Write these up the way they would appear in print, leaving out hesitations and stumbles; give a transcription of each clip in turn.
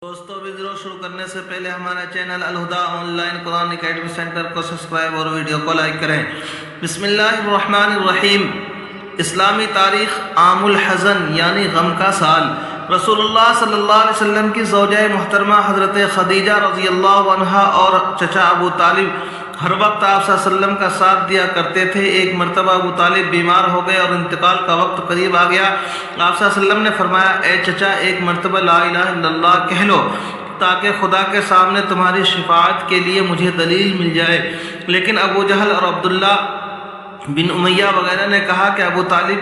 دوستوں ویڈیو شروع کرنے سے پہلے ہمارے channel Alhuda online Quran academy centre کو سبسکرائب اور ویڈیو کو لائک کریں۔ بسم اللہ الرحمن الرحیم۔ اسلامی تاریخ عام الحزن یعنی غم کا سال۔ رسول اللہ صلی اللہ علیہ وسلم کی زوجہ محترمہ حضرت خدیجہ رضی اللہ عنہا اور چچا ابو طالب ہر وقت آپ صلی اللہ علیہ وسلم کا ساتھ دیا کرتے تھے۔ ایک مرتبہ ابو طالب بیمار ہو گئے اور انتقال کا وقت قریب آ گیا۔ آپ صلی اللہ علیہ وسلم نے فرمایا، اے چچا، ایک مرتبہ لا الہ الا اللہ کہہ لو تاکہ خدا کے سامنے تمہاری شفاعت کے لیے مجھے دلیل مل جائے۔ لیکن ابو جہل اور عبداللہ بن امیہ وغیرہ نے کہا کہ ابو طالب،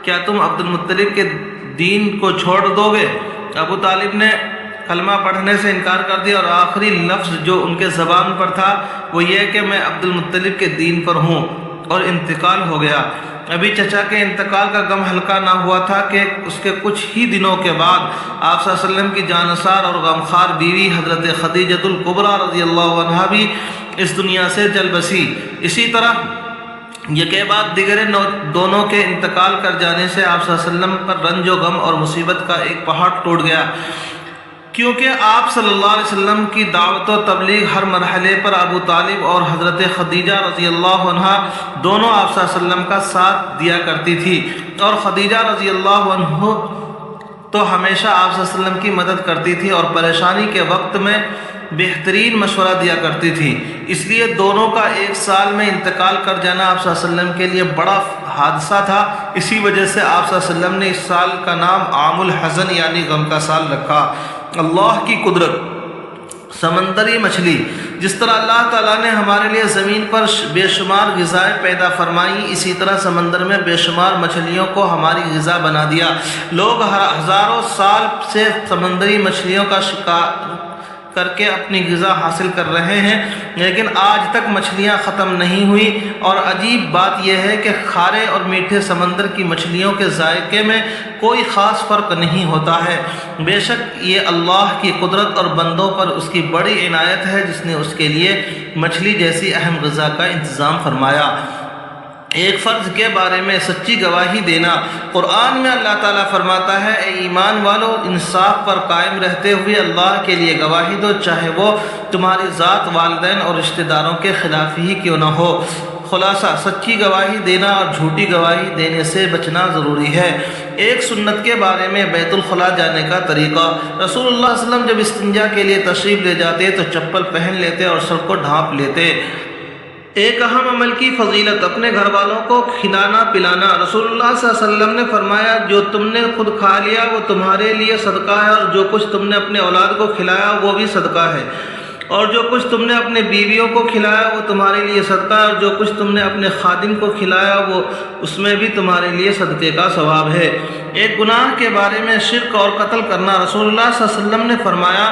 کیا تم عبد المطلب کے دین کو چھوڑ دو گے؟ ابو طالب نے کلمہ پڑھنے سے انکار کر دیا اور آخری لفظ جو ان کے زبان پر تھا وہ یہ کہ میں عبد المطلب کے دین پر ہوں، اور انتقال ہو گیا۔ ابھی چچا کے انتقال کا غم ہلکا نہ ہوا تھا کہ اس کے کچھ ہی دنوں کے بعد آپ صلی اللہ علیہ وسلم کی جانثار اور غمخوار بیوی حضرت خدیجۃ الکبریٰ رضی اللہ عنہا بھی اس دنیا سے چل بسی۔ اسی طرح یکے بعد دیگر دونوں کے انتقال کر جانے سے آپ صلی اللہ علیہ وسلم پر رنج و غم اور مصیبت کا ایک پہاڑ ٹوٹ گیا، کیونکہ آپ صلی اللہ علیہ وسلم کی دعوت و تبلیغ ہر مرحلے پر ابو طالب اور حضرت خدیجہ رضی اللہ عنہا دونوں آپ صلی اللہ علیہ وسلم کا ساتھ دیا کرتی تھی، اور خدیجہ رضی اللہ عنہ تو ہمیشہ آپ صلی اللہ علیہ وسلم کی مدد کرتی تھی اور پریشانی کے وقت میں بہترین مشورہ دیا کرتی تھی۔ اس لیے دونوں کا ایک سال میں انتقال کر جانا آپ صلی اللہ علیہ وسلم کے لیے بڑا حادثہ تھا۔ اسی وجہ سے آپ صلی اللہ علیہ وسلم نے اس سال کا نام عام الحزن یعنی غم کا سال رکھا۔ اللہ کی قدرت۔ سمندری مچھلی۔ جس طرح اللہ تعالیٰ نے ہمارے لیے زمین پر بے شمار غذائیں پیدا فرمائی، اسی طرح سمندر میں بے شمار مچھلیوں کو ہماری غذا بنا دیا۔ لوگ ہزاروں سال سے سمندری مچھلیوں کا شکار کر کے اپنی غذا حاصل کر رہے ہیں، لیکن آج تک مچھلیاں ختم نہیں ہوئی، اور عجیب بات یہ ہے کہ کھارے اور میٹھے سمندر کی مچھلیوں کے ذائقے میں کوئی خاص فرق نہیں ہوتا ہے۔ بے شک یہ اللہ کی قدرت اور بندوں پر اس کی بڑی عنایت ہے جس نے اس کے لیے مچھلی جیسی اہم غذا کا انتظام فرمایا۔ ایک فرض کے بارے میں سچی گواہی دینا۔ قرآن میں اللہ تعالیٰ فرماتا ہے، اے ایمان والو، انصاف پر قائم رہتے ہوئے اللہ کے لیے گواہی دو، چاہے وہ تمہاری ذات، والدین اور رشتہ داروں کے خلاف ہی کیوں نہ ہو۔ خلاصہ، سچی گواہی دینا اور جھوٹی گواہی دینے سے بچنا ضروری ہے۔ ایک سنت کے بارے میں بیت الخلاء جانے کا طریقہ۔ رسول اللہ صلی اللہ علیہ وسلم جب استنجا کے لیے تشریف لے جاتے تو چپل پہن لیتے اور سر کو ڈھانپ لیتے۔ ایک اہم عمل کی فضیلت، اپنے گھر والوں کو کھلانا پلانا۔ رسول اللہ صلی اللہ علیہ وسلم نے فرمایا، جو تم نے خود کھا لیا وہ تمہارے لیے صدقہ ہے، اور جو کچھ تم نے اپنے اولاد کو کھلایا وہ بھی صدقہ ہے، اور جو کچھ تم نے اپنے بیویوں کو کھلایا وہ تمہارے لیے صدقہ ہے، اور جو کچھ تم نے اپنے خادم کو کھلایا وہ اس میں بھی تمہارے لیے صدقے کا ثواب ہے۔ ایک گناہ کے بارے میں، شرک اور قتل کرنا۔ رسول اللہ صلی اللہ علیہ وسلم نے فرمایا،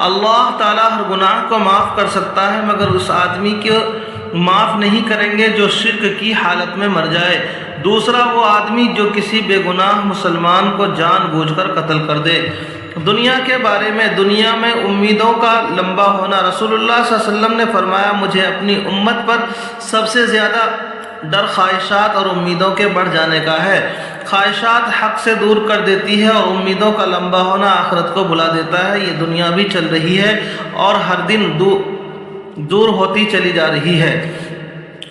اللہ تعالیٰ ہر گناہ کو معاف کر سکتا ہے مگر اس آدمی کو معاف نہیں کریں گے جو شرک کی حالت میں مر جائے۔ دوسرا وہ آدمی جو کسی بے گناہ مسلمان کو جان بوجھ کر قتل کر دے۔ دنیا کے بارے میں، دنیا میں امیدوں کا لمبا ہونا۔ رسول اللہ صلی اللہ علیہ وسلم نے فرمایا، مجھے اپنی امت پر سب سے زیادہ ڈر خواہشات اور امیدوں کے بڑھ جانے کا ہے۔ خواہشات حق سے دور کر دیتی ہے اور امیدوں کا لمبا ہونا آخرت کو بلا دیتا ہے۔ یہ دنیا بھی چل رہی ہے اور ہر دن دور ہوتی چلی جا رہی ہے،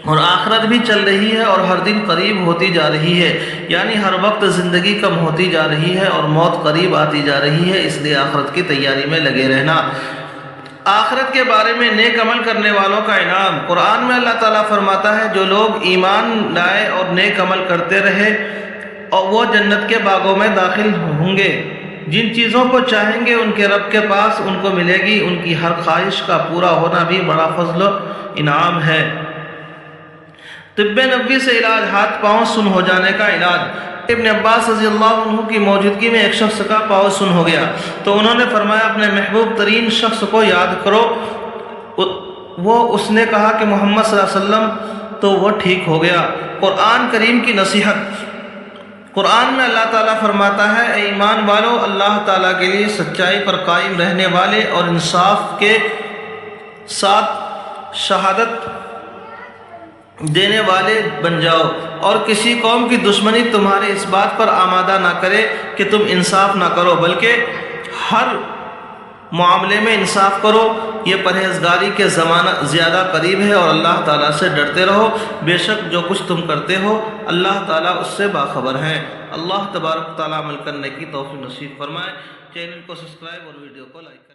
اور آخرت بھی چل رہی ہے اور ہر دن قریب ہوتی جا رہی ہے، یعنی ہر وقت زندگی کم ہوتی جا رہی ہے اور موت قریب آتی جا رہی ہے۔ اس لیے آخرت کی تیاری میں لگے رہنا۔ آخرت کے بارے میں نیک عمل کرنے والوں کا انعام۔ قرآن میں اللہ تعالیٰ فرماتا ہے، جو لوگ ایمان لائے اور نیک عمل کرتے رہے اور وہ جنت کے باغوں میں داخل ہوں گے، جن چیزوں کو چاہیں گے ان کے رب کے پاس ان کو ملے گی، ان کی ہر خواہش کا پورا ہونا بھی بڑا فضل و انعام ہے۔ طب نبوی سے علاج، ہاتھ پاؤں سن ہو جانے کا علاج۔ ابن عباس رضی اللہ عنہ کی موجودگی میں ایک شخص کا پاؤں سن ہو گیا تو انہوں نے فرمایا، اپنے محبوب ترین شخص کو یاد کرو۔ اس نے کہا کہ محمد صلی اللہ علیہ وسلم، تو وہ ٹھیک ہو گیا۔ قرآن کریم کی نصیحت۔ قرآن میں اللہ تعالیٰ فرماتا ہے، اے ایمان والو، اللہ تعالیٰ کے لیے سچائی پر قائم رہنے والے اور انصاف کے ساتھ شہادت دینے والے بن جاؤ، اور کسی قوم کی دشمنی تمہارے اس بات پر آمادہ نہ کرے کہ تم انصاف نہ کرو، بلکہ ہر معاملے میں انصاف کرو، یہ پرہیزگاری کے زمانہ زیادہ قریب ہے، اور اللہ تعالیٰ سے ڈرتے رہو، بے شک جو کچھ تم کرتے ہو اللہ تعالیٰ اس سے باخبر ہے۔ اللہ تبارک تعالیٰ عمل کرنے کی توفیق نصیب فرمائے۔ چینل کو سبسکرائب اور ویڈیو کو لائک کریں۔